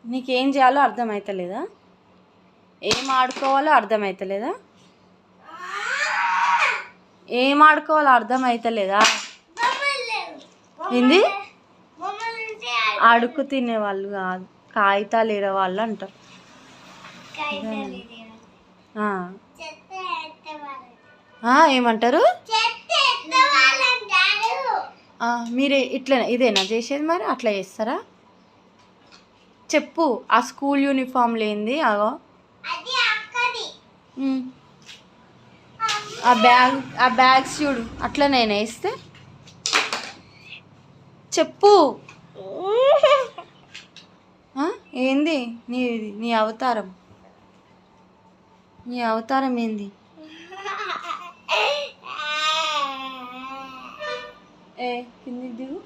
నీకేం చేయాలో అర్థమవుతలేదా? ఏం ఆడుకోవాలో అర్థమవుతలేదా? ఏం ఆడుకోవాలో అర్థమవుతలేదా? ఏంది? అడుగు తినేవాళ్ళు కాదు, కాగితాలు ఏరేవాళ్ళు అంటారు. ఏమంటారు? మీరే ఇట్లా ఇదేనా చేసేది? మరి అట్లా చేస్తారా? చెప్పు. ఆ స్కూల్ యూనిఫామ్ లేనిది అగో ఆ బ్యాగ్స్ చూడు, అట్లా నేను వేస్తే చెప్పు. ఏంది నీ అవతారం? నీ అవతారం ఏంది? కిందికి దిగు.